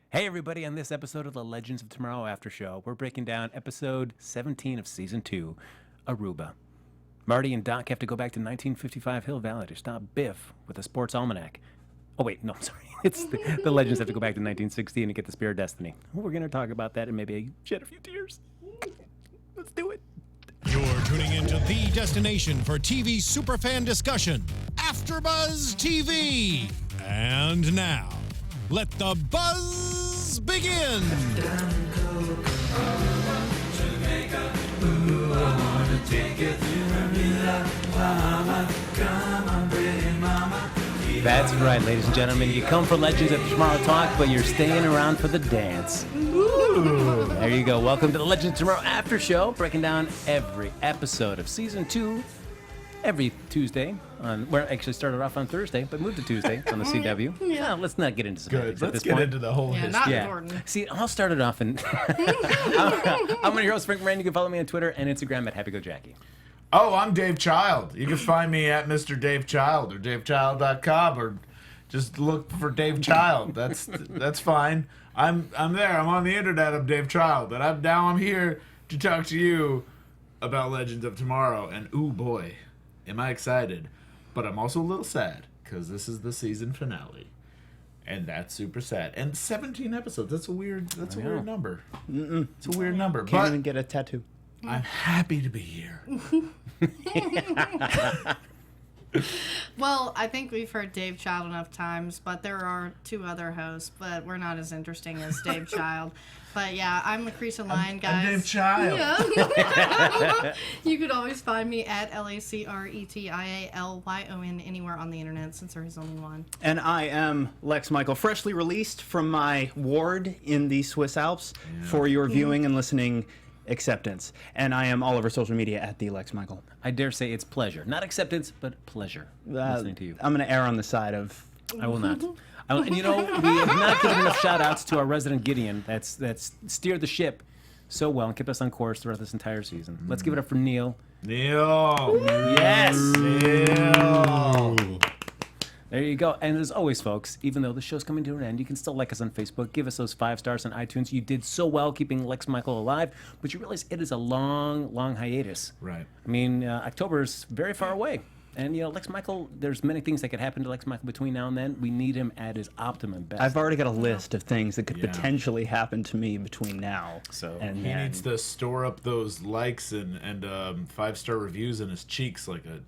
Hey everybody, on this episode of the Legends of Tomorrow After Show, we're breaking down episode 17 of season 2, Aruba. Marty and Doc have to go back to 1955 Hill Valley to stop Biff with a sports almanac. Oh wait, no, I'm sorry. It's the Legends have to go back to 1960 and get the Spear of Destiny. We're going to talk about that and maybe shed a few tears. Let's do it. You're tuning into the destination for TV superfan discussion, AfterBuzz TV. And now, let the buzz begin. That's right, ladies and gentlemen. You come for Legends of Tomorrow Talk, but you're staying around for the dance. Ooh. There you go. Welcome to the Legends of Tomorrow After Show, breaking down every episode of Season 2 every Tuesday. We're actually started off on Thursday, but moved to Tuesday on the CW. Yeah, let's not get into semantics at this point. Let's get into the whole history. Not important. See, I'll start it off, and I'm one of your hosts, Frank Moran. You can follow me on Twitter and Instagram at HappyGoJackie. Oh, I'm Dave Child. You can find me at Mr. Dave Child or DaveChild.com or just look for Dave Child. That's fine. I'm there. I'm on the internet. I'm Dave Child, but I'm here to talk to you about Legends of Tomorrow. And ooh boy, am I excited! But I'm also a little sad because this is the season finale, and that's super sad. And 17 episodes. That's a weird number. It's a weird number. Can't But even get a tattoo. I'm happy to be here. Well, I think we've heard Dave Child enough times, but there are two other hosts, but we're not as interesting as Dave Child. But yeah, I'm Lacretia Lyon, guys. I'm Dave Child. Yeah. You could always find me at LACRETIALYON anywhere on the internet, since there is only one. And I am Lex Michael, freshly released from my ward in the Swiss Alps for your viewing and listening acceptance. And I am all over social media at the Lex Michael. I dare say it's pleasure. Not acceptance, but pleasure listening to you. I'm going to err on the side of... I will not. And you know, we have not given enough shout-outs to our resident Gideon that's steered the ship so well and kept us on course throughout this entire season. Let's give it up for Neil. Neil. Yes! Neil. There you go. And as always, folks, even though the show's coming to an end, you can still like us on Facebook. Give us those 5 stars on iTunes. You did so well keeping Lex Michael alive, but you realize it is a long, long hiatus. Right. I mean, October is very far away. And, you know, Lex Michael, there's many things that could happen to Lex Michael between now and then. We need him at his optimum best. I've already got a list of things that could potentially happen to me between now. And He needs to store up those likes and 5-star reviews in his cheeks like a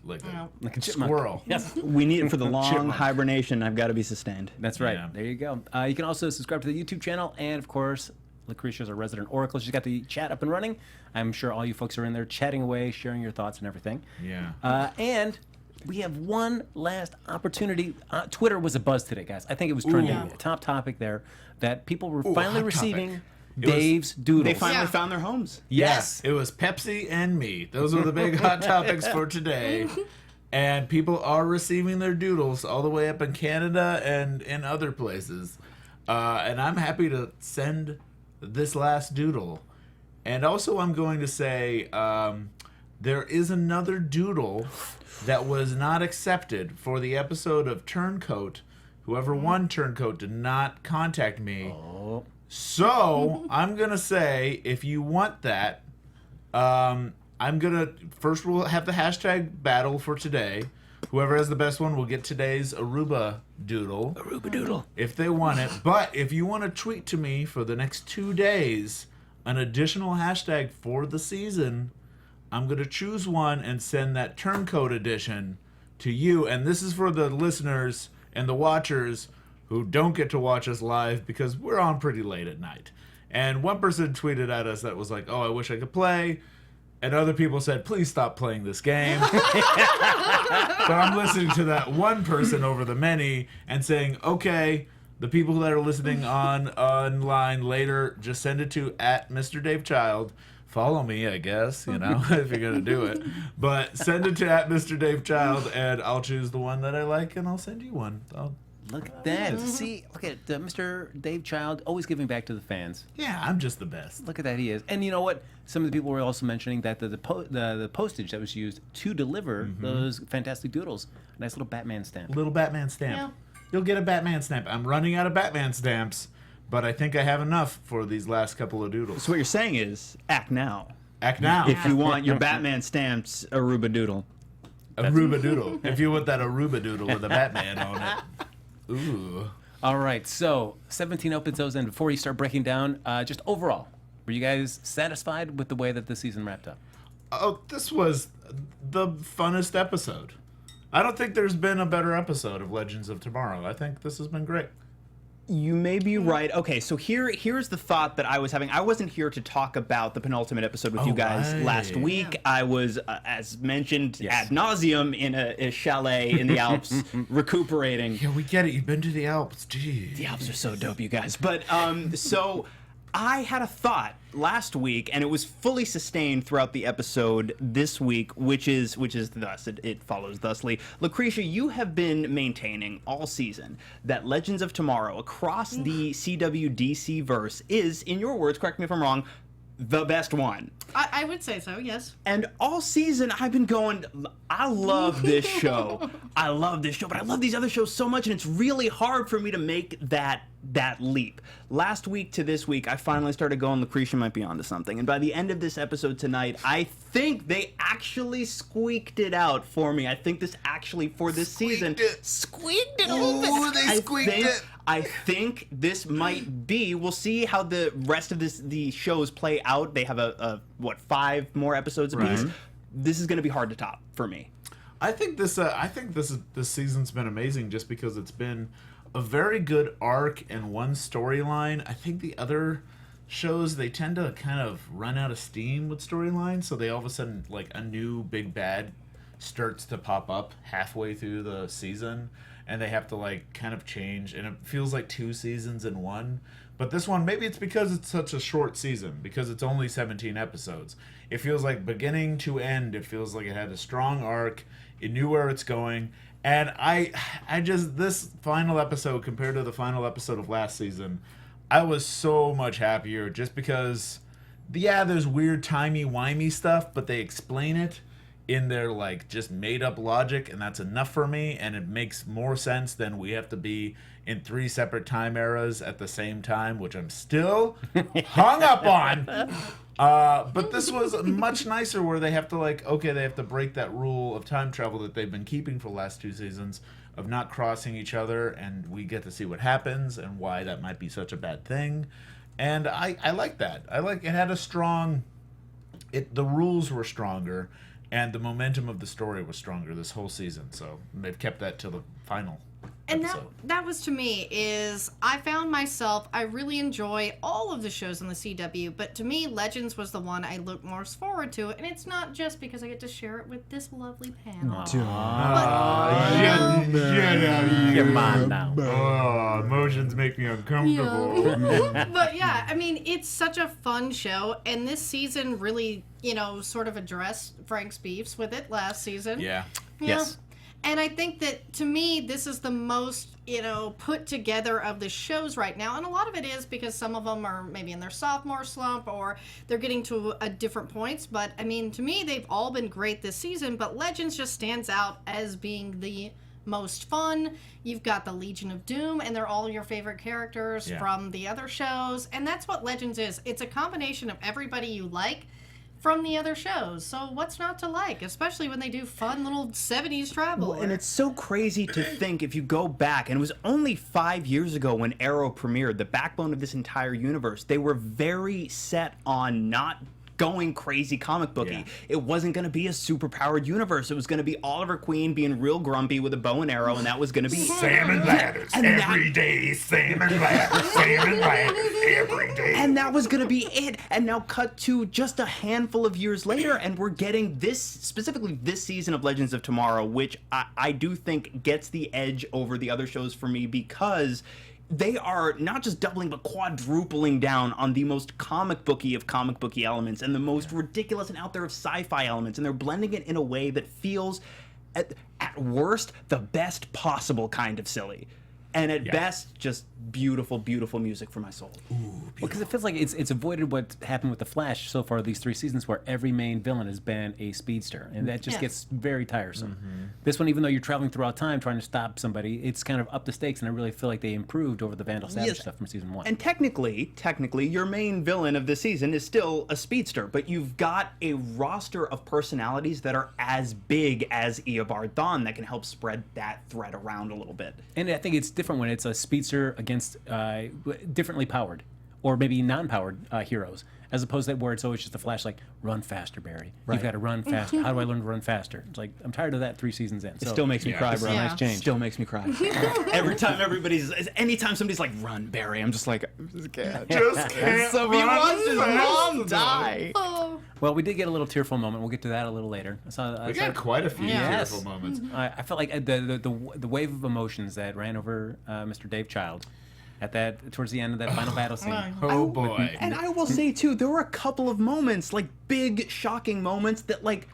squirrel. Yes. we need it for the long Chipmunk. hibernation. I've got to be sustained. That's right. Yeah. There you go. You can also subscribe to the YouTube channel. And, of course, Lacretia's our resident oracle. She's got the chat up and running. I'm sure all you folks are in there chatting away, sharing your thoughts and everything. Yeah. And we have one last opportunity. Twitter was a buzz today, guys. I think it was trending. A top topic there that people were finally hot receiving topic. Dave's doodles. They finally found their homes. Yes. It was Pepsi and me. Those were the big hot topics for today. And people are receiving their doodles all the way up in Canada and in other places. And I'm happy to send this last doodle. And also I'm going to say there is another doodle that was not accepted for the episode of Turncoat. Whoever won Turncoat did not contact me. Oh. So I'm going to say, if you want that, I'm going to... First, we'll have the hashtag battle for today. Whoever has the best one will get today's Aruba doodle. Aruba doodle. If they want it. But if you want to tweet to me for the next 2 days an additional hashtag for the season, I'm going to choose one and send that Turncoat edition to you. And this is for the listeners and the watchers who don't get to watch us live because we're on pretty late at night. And one person tweeted at us that was like, oh, I wish I could play. And other people said, please stop playing this game. So I'm listening to that one person over the many and saying, okay, the people that are listening online later, just send it to at Mr. Dave Child. Follow me, I guess, you know, if you're going to do it. But send it to at Mr. Dave Child, and I'll choose the one that I like, and I'll send you one. Look at that. See, look at Mr. Dave Child, always giving back to the fans. Yeah, I'm just the best. Look at that, he is. And you know what? Some of the people were also mentioning that the postage that was used to deliver those fantastic doodles, a nice little Batman stamp. Little Batman stamp. Yeah. You'll get a Batman stamp. I'm running out of Batman stamps, but I think I have enough for these last couple of doodles. So what you're saying is, act now. Act now. If you want your Batman stamped Aruba doodle. Aruba doodle. If you want that Aruba doodle with a Batman on it. Ooh. All right, so 17 episodes in. Before you start breaking down, just overall, were you guys satisfied with the way that the season wrapped up? Oh, this was the funnest episode. I don't think there's been a better episode of Legends of Tomorrow. I think this has been great. You may be right. Okay, so here's the thought that I was having. I wasn't here to talk about the penultimate episode with you guys last week. Yeah. I was, as mentioned ad nauseum, in a chalet in the Alps, recuperating. Yeah, we get it. You've been to the Alps. Jeez. The Alps are so dope, you guys. But so I had a thought last week, and it was fully sustained throughout the episode this week, which is thus. It follows thusly. Lacretia, you have been maintaining all season that Legends of Tomorrow across the CW DC verse is, in your words, correct me if I'm wrong, the best one. I would say so, yes. And all season, I've been going, I love this show. I love this show, but I love these other shows so much, and it's really hard for me to make that leap. Last week to this week, I finally started going, Lacretia might be onto something. And by the end of this episode tonight, I think they actually squeaked it out for me. I think this actually, for this season, squeaked it a little bit. Ooh, they squeaked it. I think this might be. We'll see how the rest of the shows play out. They have 5 more episodes apiece. Right. This is going to be hard to top for me. I think this season's been amazing just because it's been a very good arc and one storyline. I think the other shows, they tend to kind of run out of steam with storylines, so they all of a sudden, like, a new big bad starts to pop up halfway through the season, and they have to, like, kind of change, and it feels like 2 seasons in one. But this one, maybe it's because it's such a short season, because it's only 17 episodes. It feels like beginning to end, it feels like it had a strong arc, it knew where it's going, and I just, this final episode compared to the final episode of last season, I was so much happier just because, yeah, there's weird timey-wimey stuff, but they explain it in their, like, just made-up logic, and that's enough for me, and it makes more sense than we have to be in 3 separate time eras at the same time, which I'm still hung up on. But this was much nicer where they have to, like, okay, they have to break that rule of time travel that they've been keeping for the last 2 seasons of not crossing each other, and we get to see what happens and why that might be such a bad thing. And I like that. It had a strong, the rules were stronger, and the momentum of the story was stronger this whole season. So they've kept that till the final And episode. that was, to me, is I found myself, I really enjoy all of the shows on the CW, but to me, Legends was the one I look most forward to, and it's not just because I get to share it with this lovely panel. Come on now. Oh, emotions make me uncomfortable. But yeah, I mean, it's such a fun show, and this season really, sort of addressed Frank's beefs with it last season. Yeah. Yes. And I think that, to me, this is the most, put together of the shows right now. And a lot of it is because some of them are maybe in their sophomore slump or they're getting to different points. But, I mean, to me, they've all been great this season. But Legends just stands out as being the most fun. You've got the Legion of Doom, and they're all your favorite characters from the other shows. And that's what Legends is. It's a combination of everybody you like from the other shows. So what's not to like, especially when they do fun little 70s travel. Well, and it's so crazy to think, if you go back, and it was only 5 years ago when Arrow premiered, the backbone of this entire universe, they were very set on not going crazy comic booky. Yeah. It wasn't going to be a superpowered universe. It was going to be Oliver Queen being real grumpy with a bow and arrow, and that was going to be Salmon ladders every day. Salmon ladders every day. And that was going to be it. And now cut to just a handful of years later, and we're getting this, specifically this season of Legends of Tomorrow, which I do think gets the edge over the other shows for me, because they are not just doubling but quadrupling down on the most comic booky of comic booky elements and the most ridiculous and out there of sci-fi elements, and they're blending it in a way that feels at worst the best possible kind of silly. and at best, just beautiful, beautiful music for my soul. Because it feels like it's avoided what happened with the Flash so far these 3 seasons, where every main villain has been a speedster, and that just gets very tiresome. This one, even though you're traveling throughout time trying to stop somebody, it's kind of up the stakes, and I really feel like they improved over the Vandal Savage stuff from season 1. And technically, your main villain of the season is still a speedster, but you've got a roster of personalities that are as big as Eobard Thawne that can help spread that threat around a little bit. And I think it's different when it's a speedster against differently powered, or maybe non-powered heroes, as opposed to where it's always just a Flash, like, run faster, Barry. You've got to run faster. How do I learn to run faster? It's like, I'm tired of that 3 seasons in. It still makes me cry, bro. Yeah. Nice change. Still makes me cry. Anytime somebody's like, run, Barry, I'm just like, just can't. Just can't So he run watched his fast mom enough. die. Oh. Well, we did get a little tearful moment. We'll get to that a little later. We got quite a few Yes. tearful moments. I felt like the wave of emotions that ran over Mr. Dave Child at that towards the end of that final battle scene. Oh boy. And I will say, too, there were a couple of moments, like big, shocking moments that, like,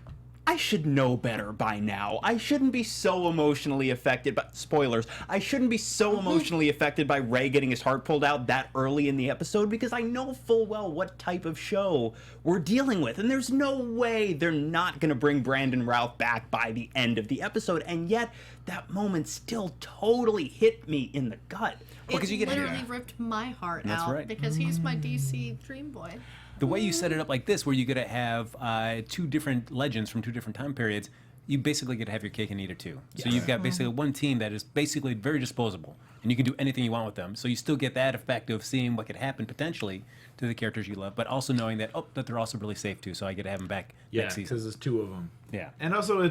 I should know better by now. I shouldn't be so emotionally affected by, spoilers, I shouldn't be so emotionally affected by Ray getting his heart pulled out that early in the episode, because I know full well what type of show we're dealing with. And there's no way they're not going to bring Brandon Routh back by the end of the episode. And yet, that moment still totally hit me in the gut. Well, 'cause you get- literally ripped my heart That's out right. because he's my DC dream boy. The way you set it up like this, where you get to have 2 different legends from 2 different time periods, you basically get to have your cake and eat it too. So you've got basically one team that is basically very disposable, and you can do anything you want with them. So you still get that effect of seeing what could happen potentially to the characters you love, but also knowing that that they're also really safe too. So I get to have them back Yeah, next season. because there's 2 of them. Yeah. And also,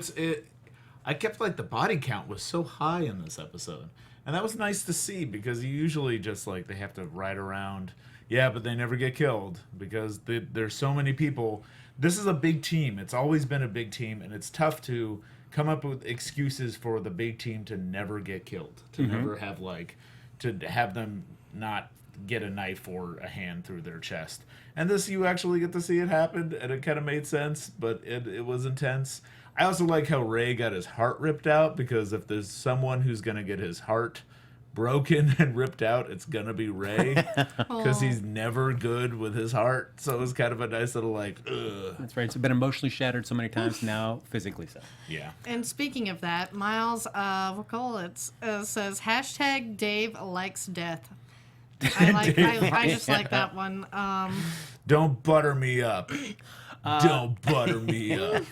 I kept like the body count was so high in this episode, and that was nice to see, because you usually just like they have to ride around. Yeah, but they never get killed because there's so many people. This is a big team. It's always been a big team, and it's tough to come up with excuses for the big team to never get killed, to never have to have them not get a knife or a hand through their chest. And this, you actually get to see it happen, and it kind of made sense, but it was intense. I also like how Ray got his heart ripped out, because if there's someone who's going to get his heart broken and ripped out, it's gonna be Ray, because he's never good with his heart. So it was kind of a nice little like, ugh. That's right. It's been emotionally shattered so many times, now physically so. Yeah. And speaking of that, Miles says hashtag Dave likes death. I just like that one. Don't butter me up. Don't butter me up.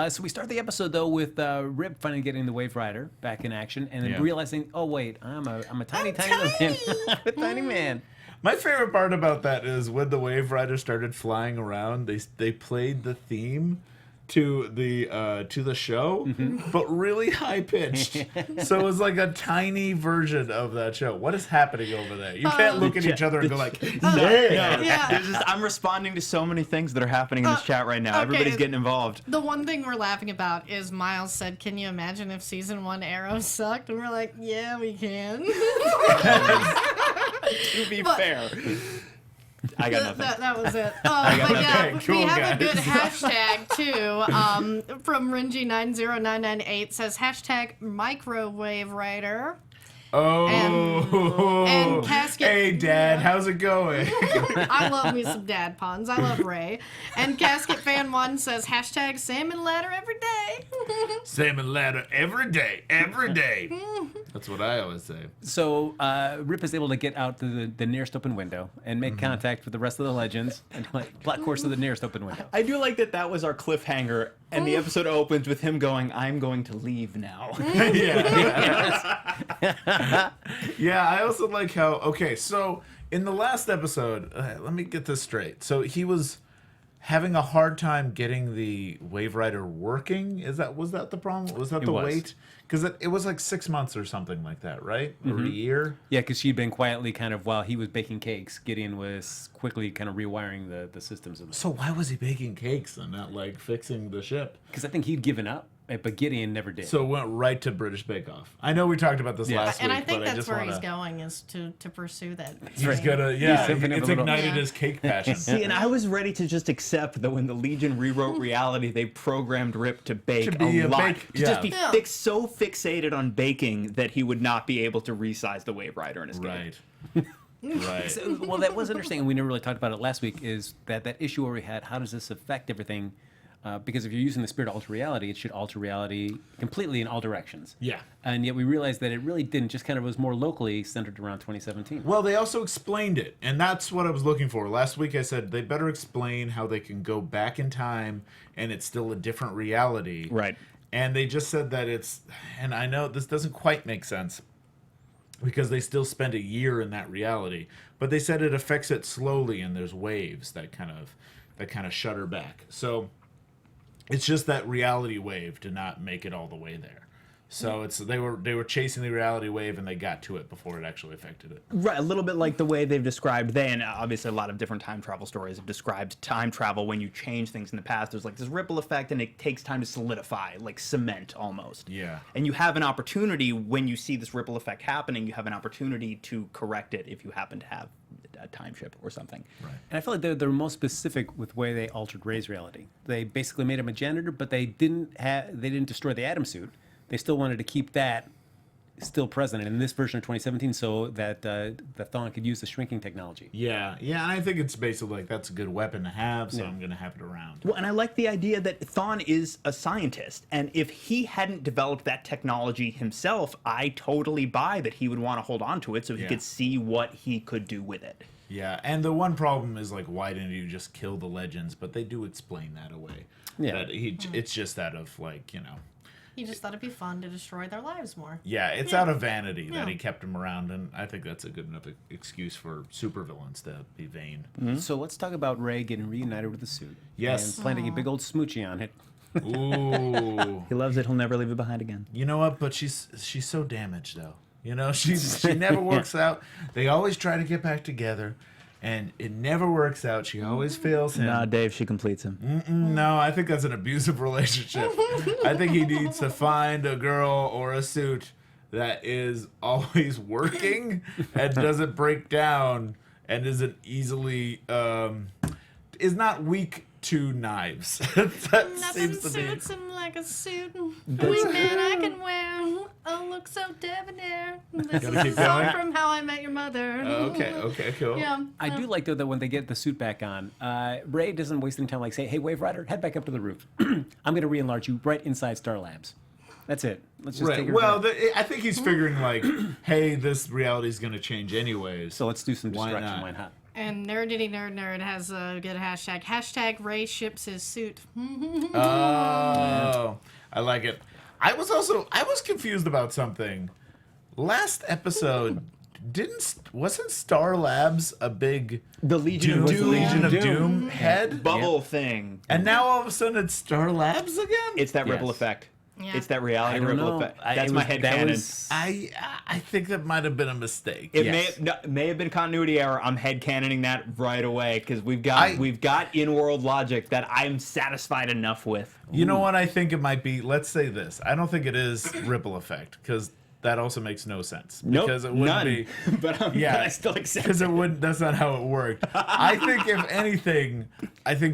So we start the episode though with Rip finally getting the Wave Rider back in action, and then realizing, oh wait, I'm a tiny little man. I'm a tiny man. My favorite part about that is when the Wave Rider started flying around, they played the theme to the show, but really high pitched. So it was like a tiny version of that show. What is happening over there? You can't look at each other and go like, Yeah. There's just, I'm responding to so many things that are happening in this chat right now. okay. Everybody's getting involved. The one thing we're laughing about is Miles said, "Can you imagine if season 1 Arrow sucked?" And we're like, "Yeah, we can." To be fair. I got nothing. That was it. But yeah, nothing. Cool, we have a guys. good hashtag too. From Renji90998 says hashtag microwave writer. oh, And Casket. Hey, Dad, how's it going? I love me some dad puns. I love Ray. And Casket Fan 1 says hashtag salmon ladder every day. Salmon ladder every day, every day. That's what I always say. So Rip is able to get out to the nearest open window and make contact with the rest of the legends, and like plot course to the nearest open window. I do like that was our cliffhanger, and the episode opens with him going, "I'm going to leave now." Yeah, I also like how, okay, so in the last episode, let me get this straight. So he was having a hard time getting the Wave Rider working. Was that the problem? Was that the was. wait? Because it was like 6 months or something like that, right? Or a year? Yeah, because she'd been quietly kind of, while he was baking cakes, Gideon was quickly kind of rewiring the systems of So why was he baking cakes and not like fixing the ship? Because I think he'd given up. but Gideon never did. So it went right to British Bake Off. I know we talked about this last And week, I think but that's I just where wanna... he's going, is to pursue that. He's gonna, yeah, He's it's ignited his cake passion. See, and I was ready to just accept that when the Legion rewrote reality, they programmed Rip to bake To be a a lot. bake- To just be Yeah. so fixated on baking that he would not be able to resize the Wave Rider in his game. Right. Right. So, well, that was interesting, and we never really talked about it last week, is that issue where we had, how does this affect everything? Because if you're using the spirit to alter reality, it should alter reality completely in all directions. Yeah. And yet we realized that it really didn't, just kind of was more locally centered around 2017. Well, they also explained it, and that's what I was looking for. Last week I said they better explain how they can go back in time and it's still a different reality. Right. And they just said that it's, and I know this doesn't quite make sense because they still spend a year in that reality, but they said it affects it slowly and there's waves that kind of shudder back. So it's just that reality wave to not make it all the way there. So it's they were chasing the reality wave and they got to it before it actually affected it. Right, a little bit like the way they've described and obviously a lot of different time travel stories have described time travel when you change things in the past. There's like this ripple effect and it takes time to solidify, like cement almost. Yeah. And you have an opportunity when you see this ripple effect happening, you have an opportunity to correct it if you happen to have a time ship or something. Right. And I feel like they're most specific with the way they altered Ray's reality. They basically made him a janitor, but they didn't destroy the Atom suit. They still wanted to keep that still present in this version of 2017 so that the Thawne could use the shrinking technology. Yeah, and I think it's basically like that's a good weapon to have, so Yeah. I'm going to have it around. Well, and I like the idea that Thawne is a scientist, and if he hadn't developed that technology himself, I totally buy that he would want to hold on to it so he Yeah. could see what he could do with it. Yeah, and the one problem is like, why didn't you just kill the legends? But they do explain that away. Yeah. That it's just out of like, you know. He just thought it'd be fun to destroy their lives more. Yeah, it's out of vanity that Yeah. he kept him around, and I think that's a good enough excuse for supervillains to be vain. So let's talk about Ray getting reunited with the suit. Yes. And planting a big old smoochie on it. Ooh. He loves it. He'll never leave it behind again. You know what? But she's so damaged though. You know, she never works out. They always try to get back together, and it never works out. She always fails him. Nah, Dave, she completes him. No, I think that's an abusive relationship. I think he needs to find a girl or a suit that is always working and doesn't break down and isn't easily is not weak to knives. That Nothing seems to be. suits him like a suit. Wingman I can wear. Oh, look so debonair. This is Gotta a keep song going? from How I Met Your Mother. Okay, cool. Yeah. I do like, though, that when they get the suit back on, Ray doesn't waste any time, like, say, hey, Wave Rider, head back up to the roof. I'm going to re-enlarge you right inside Star Labs. That's it. Let's just take Right. it. Well, I think he's figuring like, hey, this reality is going to change anyways. so let's do some Why destruction. not? Why not? And Nerdity Nerd has a good hashtag. Hashtag Ray ships his suit. Oh, I like it. I was confused about something. Last episode, wasn't Star Labs a big The Legion Legion of of Doom head? bubble thing. And now all of a sudden it's Star Labs again? It's that ripple Yes. effect. Yeah. It's that reality I don't ripple know. effect. That's my head canon. I think that might have been a mistake. It Yes. may have been continuity error. I'm headcanoning that right away because we've got in-world logic that I'm satisfied enough with. You know what I think it might be? Let's say this. I don't think it is ripple effect because that also makes no sense. Nope, Because it wouldn't none. be. but I still accept Because it. it wouldn't. That's not how it worked. I think, if anything,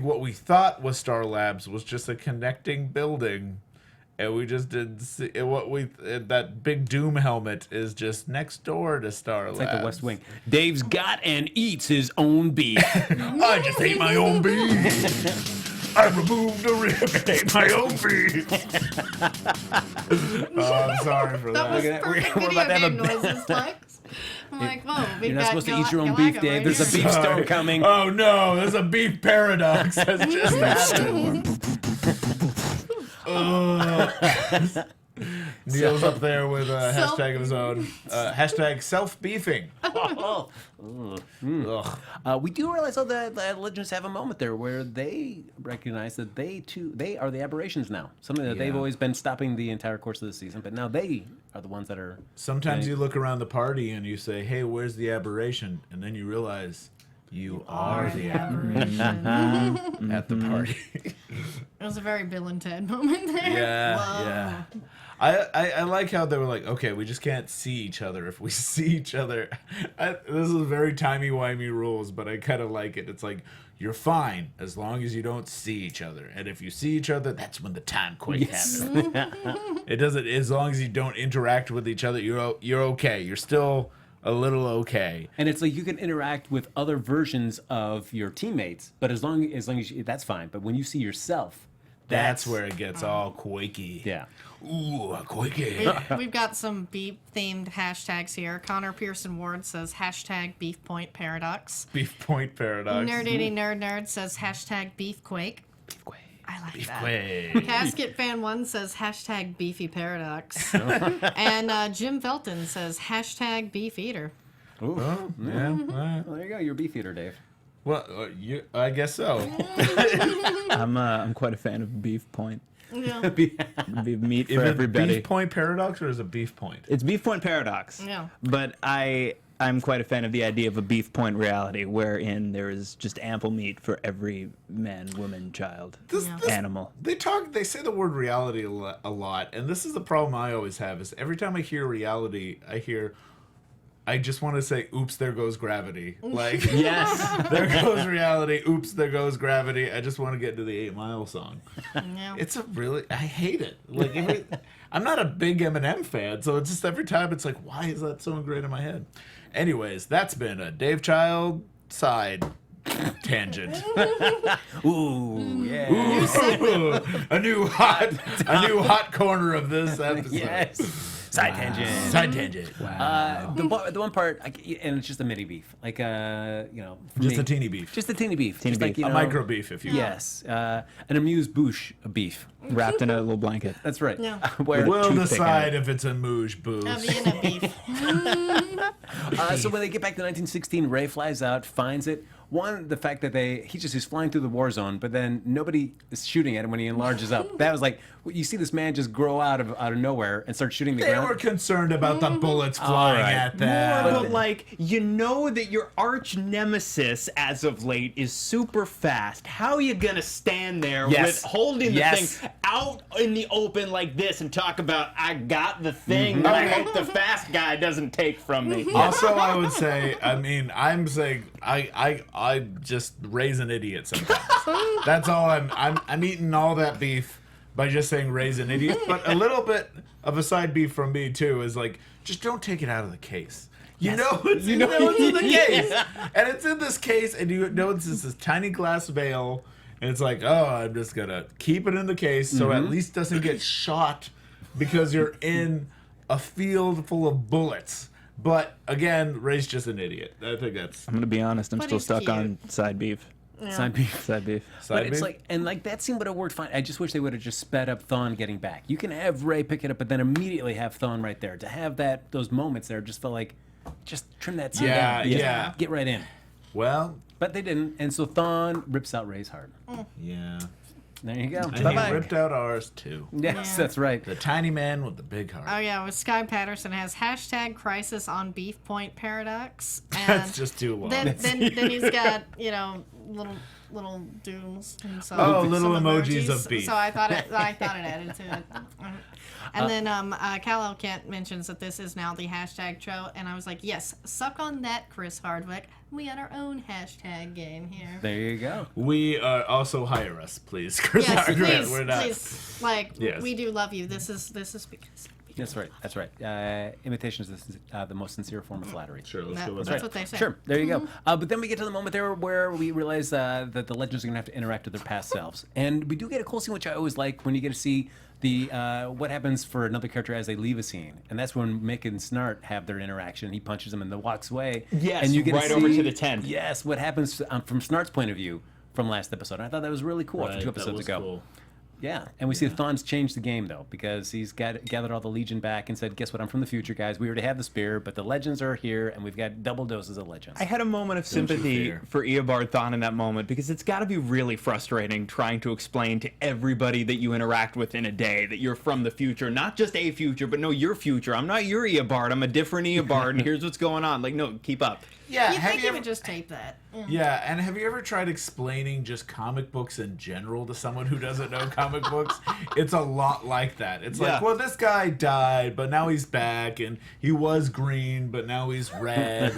what we thought was Star Labs was just a connecting building, and we just didn't see that big Doom helmet is just next door to Star Labs. It's like the West Wing. Dave's got and eats his own beef. I just ate my own beef. I removed a rib and ate my own beef. Oh, I'm sorry for That was that. perfect we're video about to have game a- noises, Lex. I'm like, whoa, we've You're not got supposed to eat your own beef, Galaga Dave. right There's a here. beef storm coming. Oh no, there's a beef paradox that's just happened. Neil's up there with a Self- hashtag of his own. Hashtag self-beefing. Ugh. We do realize, though, that Legends have a moment there where they recognize that they are the aberrations now. Something that they've Yeah. always been stopping the entire course of the season, but now they are the ones that are. Sometimes you look around the party and you say, hey, where's the aberration? And then you realize you are the aberration at the party. It was a very Bill and Ted moment there. Yeah, Whoa. yeah. I like how they were like, okay, we just can't see each other if we see each other. This is very timey-wimey rules, but I kind of like it. It's like, you're fine as long as you don't see each other. And if you see each other, that's when the time quake happens. It doesn't, as long as you don't interact with each other, you're okay. You're still a little okay. And it's like you can interact with other versions of your teammates, but as long as that's fine. But when you see yourself, That's where it gets all quaky. Yeah. Ooh, quaky. We've got some beef-themed hashtags here. Connor Pearson Ward says hashtag Beef Point Paradox. Beef Point Paradox. Nerdity Nerd says hashtag Beefquake. I like that. Quake. Casket Fan 1 says hashtag Beefy Paradox. And Jim Felton says hashtag Beef Eater. Ooh. Yeah. Well, Well, there you go. You're a beef eater, Dave. I guess so. I'm quite a fan of Beef Point. Yeah. Beef meat for Is it everybody. Beef Point Paradox or is it Beef Point? It's Beef Point Paradox. Yeah. But I'm quite a fan of the idea of a Beef Point reality wherein there is just ample meat for every man, woman, child, animal. They say the word reality a lot, and this is the problem I always have is every time I hear reality, I just want to say, oops, there goes gravity. Like, Yes. there goes reality, oops, there goes gravity. I just want to get to the 8 Mile song. Yeah. I hate it. Like, I'm not a big Eminem fan, so it's just every time it's like, why is that so ingrained in my head? Anyways, that's been a Dave Child side tangent. Ooh, yeah. Ooh, a new hot corner of this episode. Yes. Side tangent. Side tangent. The one part, and it's just a mini beef, like for Just me, a teeny beef. just a teeny beef, Teeny just like, beef. A micro beef, if you will. Yes, an amuse-bouche beef. Wrapped in a little blanket. That's right. Yeah. Where, We'll toothpick decide if it's a mouche booze. A Vienna beef. so when they get back to 1916, Ray flies out, finds it. One, the fact that he's flying through the war zone, but then nobody is shooting at him when he enlarges up. That was like, you see this man just grow out of nowhere and start shooting the They ground. were concerned about the bullets flying right. at them. But like, you know that your arch nemesis as of late is super fast. How are you gonna stand there Yes. with holding the Yes. thing out in the open like this and talk about I got the thing that I hope the fast guy doesn't take from me? Also, I would say, I'm saying I just raise an idiot sometimes. That's all I'm eating all that beef by just saying raise an idiot. But a little bit of a side beef from me too is like, just don't take it out of the case. You know it's in the case. And it's in this case, and you know it's this tiny glass veil, and it's like, oh, I'm just gonna keep it in the case so at least doesn't get shot because you're in a field full of bullets. But again, Ray's just an idiot. I think that's I'm gonna be honest, I'm But still he's stuck cute. on side beef. Side beef. Side beef. But side it's beef. like that scene would have worked fine. I just wish they would have just sped up Thawne getting back. You can have Ray pick it up, but then immediately have Thawne right there. To have those moments there just felt like, just trim that scene down. Just yeah. Get right in. Well, But they didn't, and so Thawne rips out Ray's heart. yeah. There you go. And Bye-bye. he ripped out ours too. Yes, that's right. The tiny man with the big heart. Oh yeah, with Sky Patterson has hashtag crisis on Beef Point Paradox. And That's just too long. then he's got, little doodles and some, Oh, some little emojis of beef. So I thought it added to it. And then Kal-El Kent mentions that this is now the hashtag show, and I was like, yes, suck on that, Chris Hardwick. We got our own hashtag game here. There you go. We also hire us, please, Chris Yes, Hardwick. please, We're not. please. Like, Yes. we do love you. This is because. That's right. That's right. Imitation is the most sincere form of flattery. Sure, let's That- go with that's that. what they say. Sure, there you go. But then we get to the moment there where we realize that the legends are going to have to interact with their past selves. And we do get a cool scene, which I always like, when you get to see the what happens for another character as they leave a scene. And that's when Mick and Snart have their interaction. He punches him and then walks away. Yes, and you get right to over see, to the tent. Yes, what happens from Snart's point of view from last episode. I thought that was really cool from 2 That episodes was ago. cool. Yeah, and we see Thawne's changed the game, though, because he's gathered all the Legion back and said, guess what, I'm from the future, guys. We already have the spear, but the legends are here, and we've got double doses of legends. I had a moment of you sympathy fear. for Eobard Thawne in that moment because it's got to be really frustrating trying to explain to everybody that you interact with in a day that you're from the future, not just a future, but no, your future. I'm not your Eobard. I'm a different Eobard, and here's what's going on. Like, no, keep up. Yeah, You'd have think you you ever, would just tape that. Yeah, and have you ever tried explaining just comic books in general to someone who doesn't know comic books? It's a lot like that. It's like, well, this guy died, but now he's back, and he was green, but now he's red.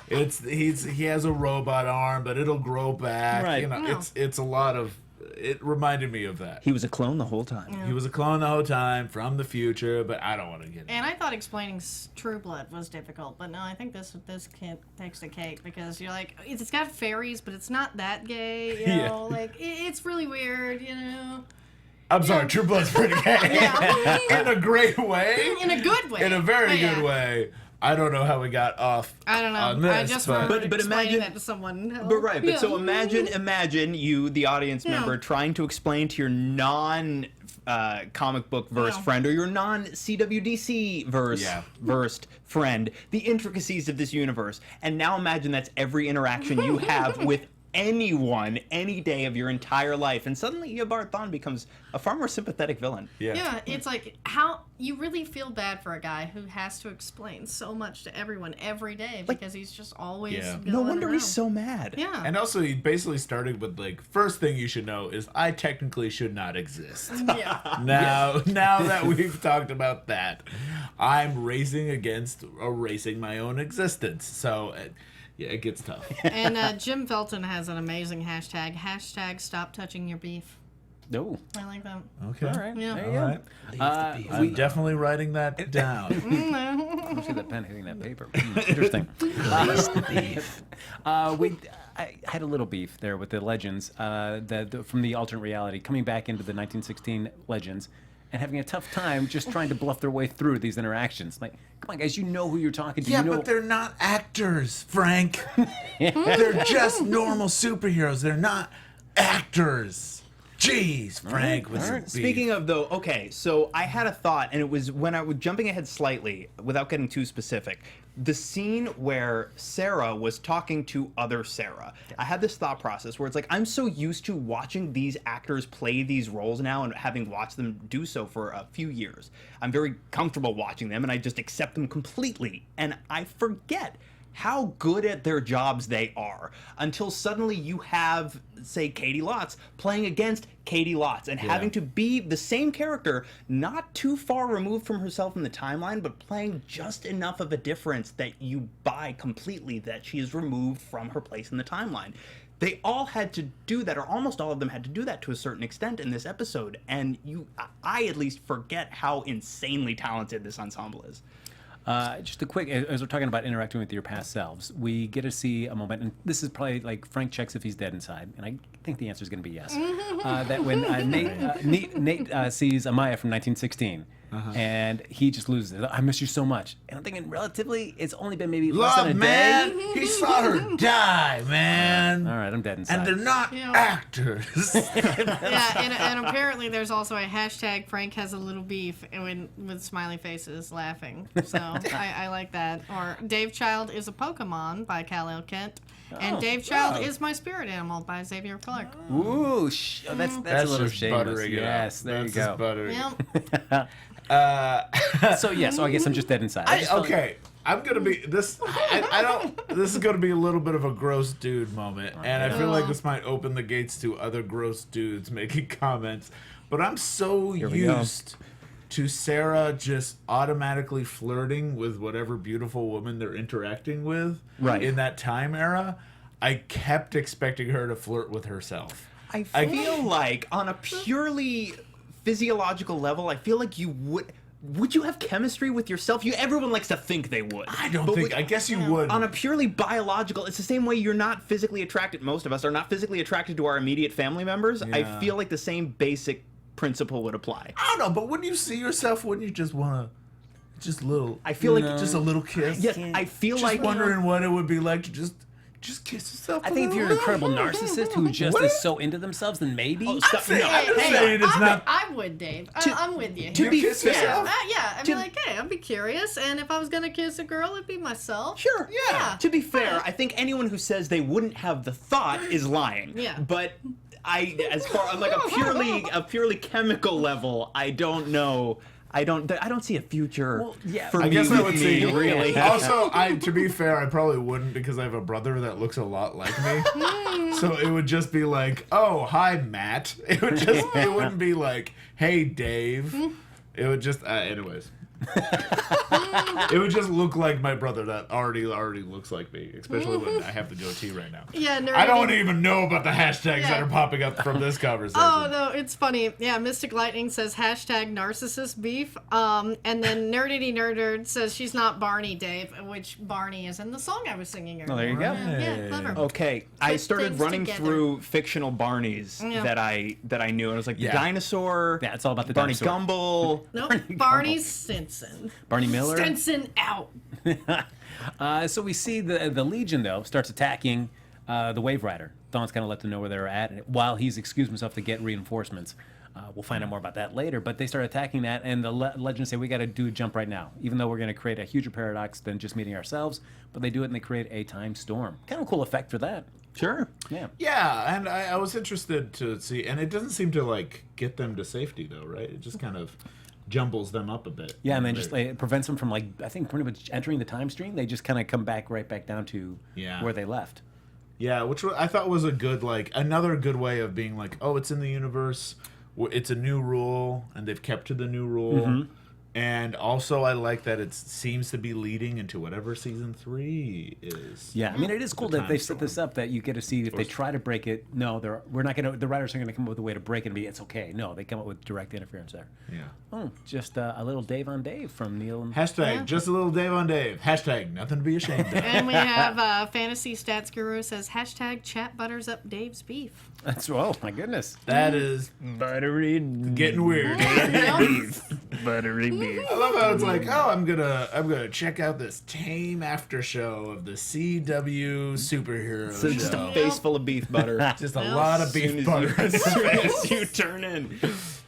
He has a robot arm, but it'll grow back. Right. You know, it's a lot of. It reminded me of that. He was a clone the whole time. He was a clone the whole time from the future, but I don't want to get into And I thought explaining True Blood was difficult, but no, I think this takes the cake because you're like, it's got fairies, but it's not that gay, you know, like it's really weird, you know. I'm sorry, True Blood's pretty gay. In a great way. In a good way. In a very But good way. I don't know how we got off. I don't know. On this, I just remember but explaining imagine that to someone. But so imagine you, the audience member, trying to explain to your non comic book verse friend or your non CWDC versed friend the intricacies of this universe. And now imagine that's every interaction you have with anyone any day of your entire life, and suddenly Eobard Thawne becomes a far more sympathetic villain. Yeah, it's like how you really feel bad for a guy who has to explain so much to everyone every day because he's just always going No wonder around. he's so mad. Yeah. And also, he basically started with, like, first thing you should know is I technically should not exist. Yeah. Now that we've talked about that, I'm racing against erasing my own existence. So, yeah, it gets tough. And Jim Felton has an amazing hashtag. Hashtag stop touching your beef. No. I like that. Okay. All right. Yeah. There you All go. right. I'm definitely writing that down. I see that pen hitting that paper. Interesting. I had a little beef there with the Legends from the alternate reality, coming back into the 1916 Legends and having a tough time just trying to bluff their way through these interactions. Like, come on, guys, you know who you're talking to. Yeah, you know... but they're not actors, Frank. They're just normal superheroes. They're not actors. Jeez, Frank. With some beef. Speaking of, though, okay, so I had a thought, and it was when I was jumping ahead slightly, without getting too specific, the scene where Sarah was talking to other Sarah. I had this thought process where it's like, I'm so used to watching these actors play these roles now and having watched them do so for a few years. I'm very comfortable watching them, and I just accept them completely, and I forget how good at their jobs they are until suddenly you have, say, Katie Lotz playing against Katie Lotz and having to be the same character, not too far removed from herself in the timeline, but playing just enough of a difference that you buy completely that she is removed from her place in the timeline. They all had to do that, or almost all of them had to do that to a certain extent in this episode, and I at least forget how insanely talented this ensemble is. Just a quick, as we're talking about interacting with your past selves, we get to see a moment, and this is probably like Frank checks if he's dead inside, and I think the answer is going to be yes. That when Nate sees Amaya from 1916, and he just loses it. I miss you so much. And I'm thinking, relatively, it's only been maybe less than a man. day. He saw her die, man. All right, I'm dead inside. And they're not actors. Yeah, and apparently there's also a hashtag Frank has a little beef with smiley faces laughing. So I like that. Or Dave Child is a Pokemon by Kal-El Kent. And Dave Child is my spirit animal by Xavier Clark. Ooh, that's a little just shameless. buttering it up. Yes, there That's you just go. buttering. Yep. So I guess I'm just dead inside. I just felt like- Okay, I'm gonna be this. I don't. This is gonna be a little bit of a gross dude moment, and I feel like this might open the gates to other gross dudes making comments. But I'm so used to Sarah just automatically flirting with whatever beautiful woman they're interacting with in that time era. I kept expecting her to flirt with herself. I feel like on a purely physiological level, I feel like you would you have chemistry with yourself? Everyone likes to think they would. I don't think. I guess you would. On a purely biological, it's the same way you're not physically attracted. Most of us are not physically attracted to our immediate family members. Yeah. I feel like the same basic principle would apply. I don't know, but when you see yourself, wouldn't you just want to, just little? I feel like just a little kiss. Yes, I feel Just like wondering what it would be like to just kiss yourself. I think if you're an incredible narcissist who just is so into themselves, then maybe. I'm saying it's not. I would, Dave. I'm with you. To be kiss fair, yourself? Yeah, I'd be like, hey, I'd be curious, and if I was gonna kiss a girl, it'd be myself. sure. Yeah. To be fair, I think anyone who says they wouldn't have the thought is lying. Yeah. But as far on like a purely chemical level, I don't know. I don't see a future for I me. guess I would say really. Also, to be fair, I probably wouldn't because I have a brother that looks a lot like me. So it would just be like, "Oh, hi, Matt." It wouldn't be like, "Hey, Dave." It would just, anyways. It would just look like my brother that already looks like me, especially when I have the goatee right now. Yeah, I don't even know about the hashtags that are popping up from this conversation. Oh no, it's funny. Yeah, Mystic Lightning says hashtag narcissist beef. And then Nerdity Nerderd says she's not Barney, Dave, which Barney is in the song I was singing earlier. Oh, there you go. Yeah, clever. Okay, I Put started things running together. through fictional Barneys that I knew, and I was like the dinosaur. Yeah, it's all about the Barney dinosaur. Gumble. Nope, Barney Stinson. Barney Miller. Stinson out. So we see the Legion, though, starts attacking the Wave Rider. Dawn's kind of let them know where they're at while he's excused himself to get reinforcements. We'll find out more about that later, but they start attacking that, and the Legends say, we got to do a jump right now, even though we're going to create a huger paradox than just meeting ourselves, but they do it, and they create a time storm. Kind of cool effect for that. Sure. Yeah. Yeah, and I was interested to see, and it doesn't seem to, like, get them to safety, though, right? It just kind of jumbles them up a bit. Yeah, and then just it prevents them from, like, I think pretty much entering the time stream. They just kind of come back right back down to where they left. Yeah, which I thought was a good, like, another good way of being like, oh, it's in the universe, it's a new rule, and they've kept to the new rule. And also, I like that it seems to be leading into whatever season 3 is. Yeah, I mean, it is cool that they've set this storm. up that you get to see if they try to break it. No, we're not going to. The writers aren't going to come up with a way to break it and be it's okay. No, they come up with direct interference there. Yeah. Oh, just a little Dave on Dave from Neil. And Hashtag just a little Dave on Dave. Hashtag nothing to be ashamed of. And we have Fantasy Stats Guru says hashtag chat butters up Dave's beef. That's oh my goodness. That is Buttery getting weird. buttery beef. I love how it's like, oh, I'm gonna check out this tame after show of the CW superhero So just show. a face full of beef butter. Just a lot of beef butter. As soon as you turn in.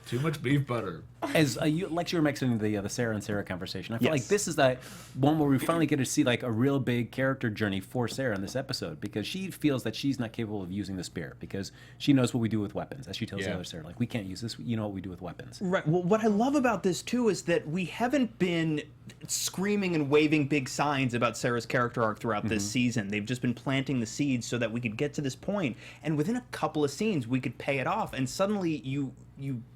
Too much beef butter. As Lex, you were mentioning the Sarah and Sarah conversation. I feel Yes. like this is that one where we finally get to see like a real big character journey for Sarah in this episode because she feels that she's not capable of using the spear because she knows what we do with weapons. As she tells the other Sarah, like we can't use this. You know what we do with weapons. Right. Well, what I love about this too is that we haven't been screaming and waving big signs about Sarah's character arc throughout this season. They've just been planting the seeds so that we could get to this point, and within a couple of scenes, we could pay it off. And suddenly, you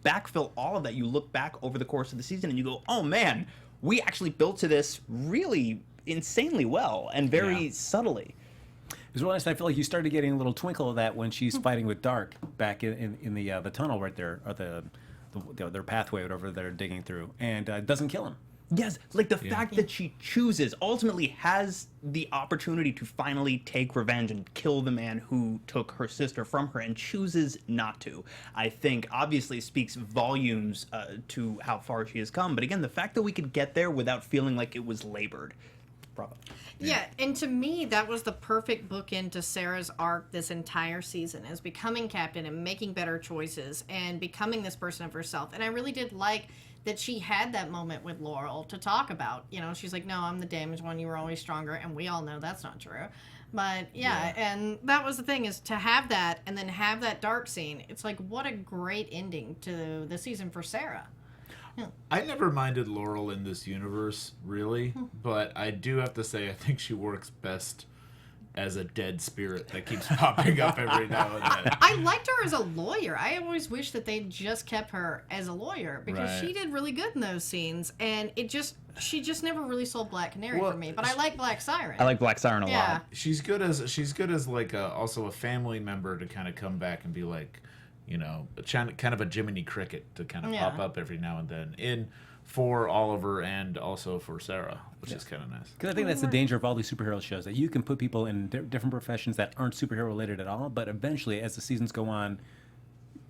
backfill all of that. You look back over the course of the season, and you go, "Oh man, we actually built to this really insanely well and very subtly." It was really nice. I feel like you started getting a little twinkle of that when she's fighting with Dark back in the tunnel right there, or their pathway, whatever they're digging through, and doesn't kill him. Yes, like the fact that she ultimately has the opportunity to finally take revenge and kill the man who took her sister from her and chooses not to, I think obviously speaks volumes to how far she has come. But again, the fact that we could get there without feeling like it was labored. Bravo. Yeah, and to me, that was the perfect bookend to Sarah's arc this entire season, is becoming captain and making better choices and becoming this person of herself. And I really did like that she had that moment with Laurel to talk about. You know, she's like, no, I'm the damaged one. You were always stronger. And we all know that's not true. But yeah, and that was the thing, is to have that and then have that dark scene. It's like, what a great ending to the season for Sarah. I never minded Laurel in this universe, really, but I do have to say I think she works best as a dead spirit that keeps popping up every now and then. I liked her as a lawyer. I always wish that they just kept her as a lawyer because she did really good in those scenes, and she just never really sold Black Canary for me. But I like Black Siren. I like Black Siren a Yeah. lot. She's good as like also a family member to kind of come back and be like, you know, kind of a Jiminy Cricket to kind of pop up every now and then for Oliver and also for Sarah, which is kind of nice. Because I think that's the danger of all these superhero shows, that you can put people in different professions that aren't superhero related at all, but eventually, as the seasons go on,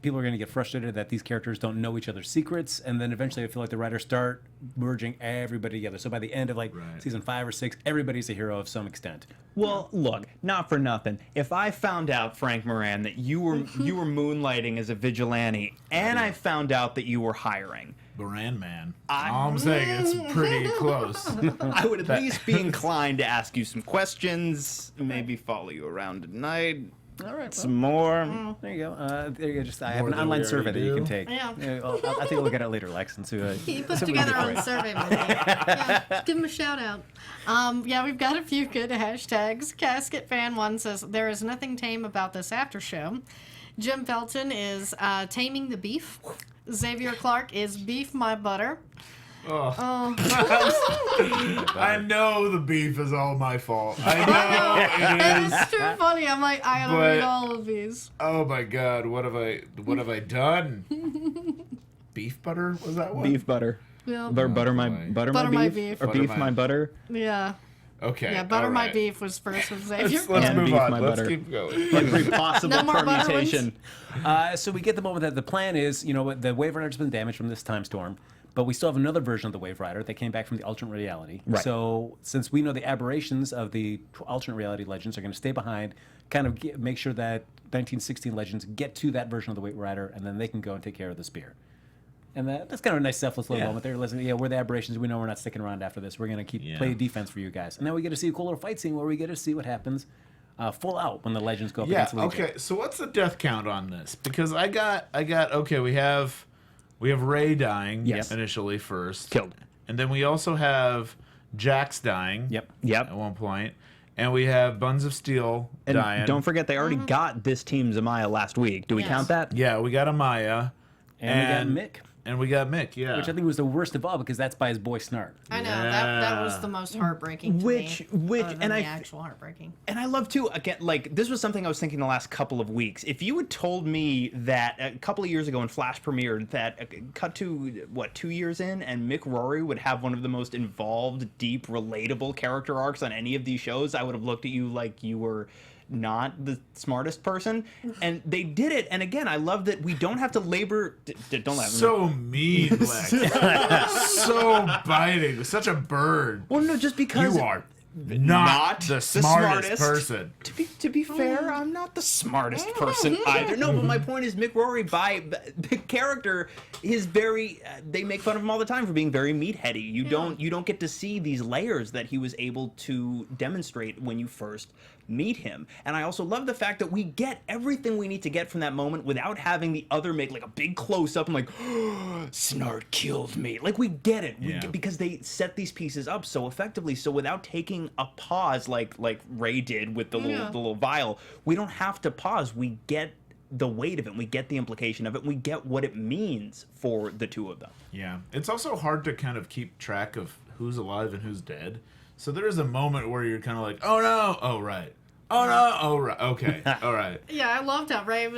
people are going to get frustrated that these characters don't know each other's secrets, and then eventually I feel like the writers start merging everybody together. So by the end of season 5 or 6, everybody's a hero of some extent. Well, look, not for nothing. If I found out, Frank Moran, that you were moonlighting as a vigilante, and I found out that you were hiring, Moran man. All I'm saying, it's pretty close. I would at least be inclined to ask you some questions, maybe follow you around at night, All right. Some more. There you go. There you go. I have More an than online we survey that already you can do. take. Yeah. I think we'll look at it later, Lex, and see what He put see what we can together do for on you. survey with me. Yeah, give him a shout out. Yeah, we've got a few good hashtags. Casket Fan 1 says, there is nothing tame about this after show. Jim Felton is taming the beef. Xavier Clark is beef my butter. I know the beef is all my fault. I know it is. It's too funny. I'm like, I gotta read all of these. Oh my God, what have I done? Beef butter? Was that one? Beef butter. Yeah. Butter my boy. butter, Butter my my beef. beef. Or Butter beef my- my butter. Yeah. Okay. Yeah, butter all my right. beef was first with Xavier. Let's And move beef on. my Let's butter. keep going. Every possible No more butter permutation. So we get the moment that the plan is, the Wave Rider's been damaged from this time storm, but we still have another version of the Wave Rider that came back from the alternate reality. Right. So since we know the aberrations of the alternate reality legends are going to stay behind, kind of make sure that 1916 legends get to that version of the Wave Rider, and then they can go and take care of the spear. And that's kind of a nice selfless little moment there. Listen, we're the aberrations. We know we're not sticking around after this. We're going to play defense for you guys. And then we get to see a cool little fight scene where we get to see what happens full out when the legends go up Yeah. against Legion. Okay. So what's the death count on this? Because I got. Okay. We have Ray dying Yes. initially first. Killed. And then we also have Jax dying. Yep. Yep. At one point. And we have Buns of Steel And dying. don't forget, they already got this team Zamaya last week. Do we Yes. count that? Yeah, we got Amaya. And we got Mick. And we got Mick, yeah. Which I think was the worst of all because that's by his boy Snart. I know that was the most heartbreaking to me. Other than and the I actual heartbreaking. And I love too, again, like, this was something I was thinking the last couple of weeks. If you had told me that a couple of years ago when Flash premiered, that cut to, 2 years in, and Mick Rory would have one of the most involved, deep, relatable character arcs on any of these shows, I would have looked at you like you were not the smartest person. And they did it. And again, I love that we don't have to labor. Don't laugh. So mean, Lex. So biting. Such a bird. Well, no, just because You are not the smartest person. To be fair, I'm not the smartest person either. No, but my point is Mick Rory, by the character, is very. They make fun of him all the time for being very meatheady. You don't get to see these layers that he was able to demonstrate when you first meet him. And I also love the fact that we get everything we need to get from that moment without having the other make like a big close up and like, Snart killed me. Like, we get it. We Yeah. get, because they set these pieces up so effectively. So without taking a pause like Ray did with the little vial, we don't have to pause. We get the weight of it. We get the implication of it. We get what it means for the two of them. Yeah. It's also hard to kind of keep track of who's alive and who's dead. So there is a moment where you're kind of like, oh no, oh right. Oh no, oh right, okay, all right. Yeah, I loved how Ray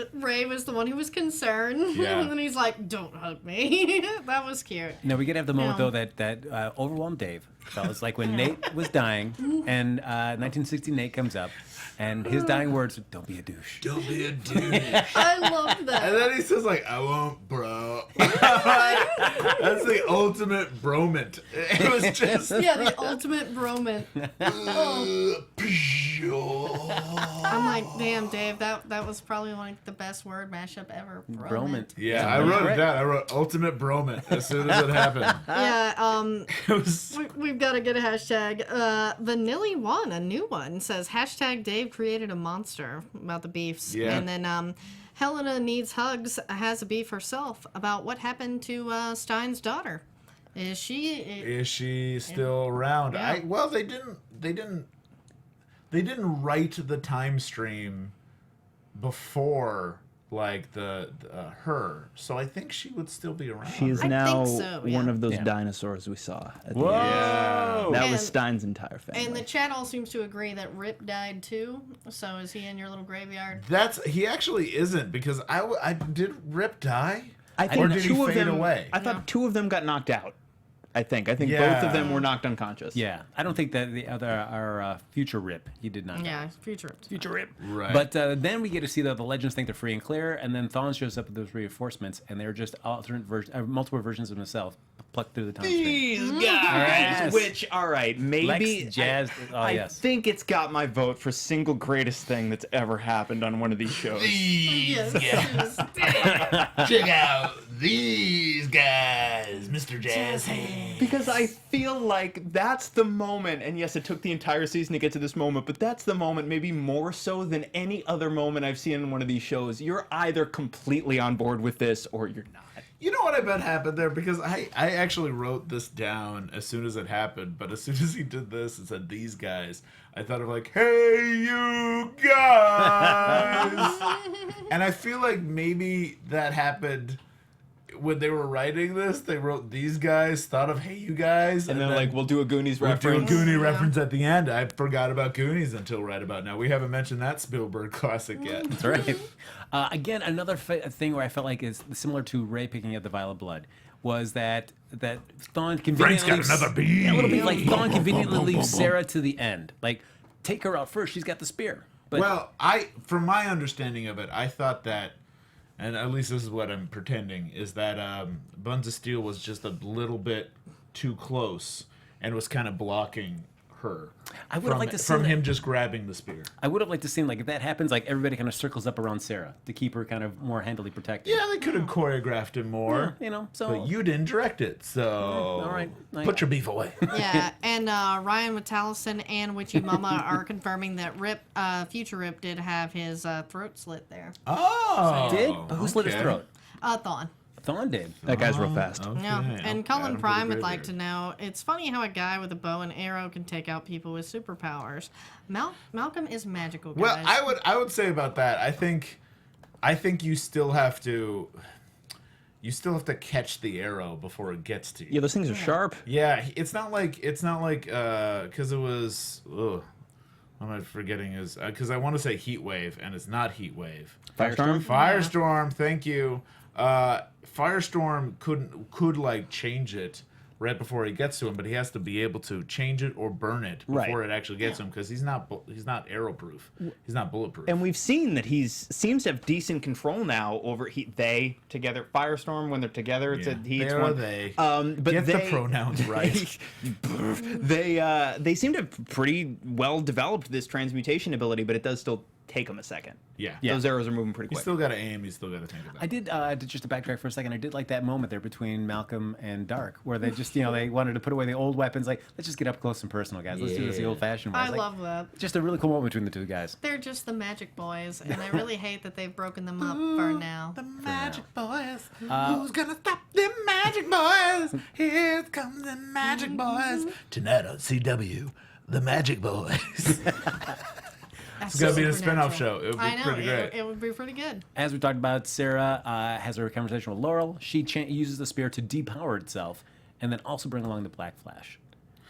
was the one who was concerned. Yeah. And then he's like, don't hug me. That was cute. No, we could have the moment Yeah. though that overwhelmed Dave. Fellas, like when Nate was dying, and 1960 Nate comes up, and his dying words, "Don't be a douche." Don't be a dude. I loved that. And then he says like, I won't, bro. That's the ultimate bromant. It was just... Yeah, the ultimate bromance. I'm like, damn, Dave, that was probably like the best word mashup ever. Bromant. Yeah, I wrote it down. I wrote ultimate bromant as soon as it happened. Yeah, It was... we've got to get a hashtag. Vanilli1, a new one, says hashtag Dave created a monster about the beefs. Yeah. And then Helena Needs Hugs has a beef herself about what happened to Stein's daughter. Is she still around? Yeah. Well, they didn't write the time stream before like the her, so I think she would still be around. She is I now think so, yeah. one of those Yeah. dinosaurs we saw. At the Whoa! end. That was And- Stein's entire family. And the chat all seems to agree that Rip died too. So is he in your little graveyard? He actually isn't, because I did Rip die? I think Or did he two of fade them. away? I thought two of them got knocked out. I think both Yeah. of them were knocked unconscious. Yeah, I don't think that the other our future Rip, he did not. Yeah, future. Future Rip. Right. But then we get to see that the legends think they're free and clear, and then Thawne shows up with those reinforcements, and they're just alternate multiple versions of himself plucked through the time stream. These guys, Yes. which, all right, maybe Lex Jazz. I think it's got my vote for single greatest thing that's ever happened on one of these shows. These Yes. guys. Check out these guys, Mr. Jazz Hands. Because I feel like that's the moment, and yes, it took the entire season to get to this moment, but that's the moment, maybe more so than any other moment I've seen in one of these shows. You're either completely on board with this or you're not. You know what I bet happened there? Because I actually wrote this down as soon as it happened, but as soon as he did this and said these guys, I thought of like, hey, you guys. And I feel like maybe that happened when they were writing this. They wrote these guys, thought of hey, you guys. And then like, we'll do a Goonies we'll do a reference. Goonie reference at the end. I forgot about Goonies until right about now. We haven't mentioned that Spielberg classic yet. That's right. Again, another thing where I felt like is similar to Ray picking up the vial of blood was that Thawne conveniently Frank's got another bee. Yeah, a little bit like Thawne conveniently leaves Sarah to the end. Like, take her out first. She's got the spear. But Well, from my understanding of it, I thought that, and at least this is what I'm pretending, is that Buns of Steel was just a little bit too close and was kind of blocking her. I would have liked to see from that. him just grabbing the spear. I would have liked to see like if that happens, like everybody kind of circles up around Sarah to keep her kind of more handily protected. Yeah, they could have choreographed it more. You know, so But you didn't direct it, so all right. put your beef away. Yeah, and Ryan Metallison and Witchy Mama are confirming that Future Rip did have his throat slit there. Oh, did? But who slit his okay. throat? Thawne. Thawne did. That guy's real fast. Okay, Yeah, and Colin Adam for the Prime would graveyard. like to know, it's funny how a guy with a bow and arrow can take out people with superpowers. Malcolm is magical, guys. Well, I would say about that. I think you still have to catch the arrow before it gets to you. Yeah, those things are sharp. Yeah, it's not like because it was what am I forgetting is because I want to say heat wave and it's not heat wave. Firestorm? Firestorm, thank you. Firestorm could like change it right before he gets to him, but he has to be able to change it or burn it before it actually gets him because he's not arrow proof. He's not bulletproof. And we've seen that seems to have decent control now over they together. Firestorm when they're together, it's Yeah, he hits they are one. they. But Get the pronouns right. they seem to have pretty well developed this transmutation ability, but it does still take them a second. Yeah. Those arrows are moving pretty You quick. still got to aim. You still got to think about it. I did just to backtrack for a second. I did like that moment there between Malcolm and Dark, where they just they wanted to put away the old weapons. Like, let's just get up close and personal, guys. Let's do this the old-fashioned way. I It's like, love that. just a really cool moment between the two guys. They're just the magic boys, and I really hate that they've broken them up for now. The magic boys. Who's gonna stop them magic boys? Here comes the magic boys. Tonight on CW, the Magic Boys. It's gonna be a spin-off show. It would be I know, pretty great. It would be pretty good. As we talked about, Sarah has her conversation with Laurel. She uses the spear to depower itself, and then also bring along the Black Flash.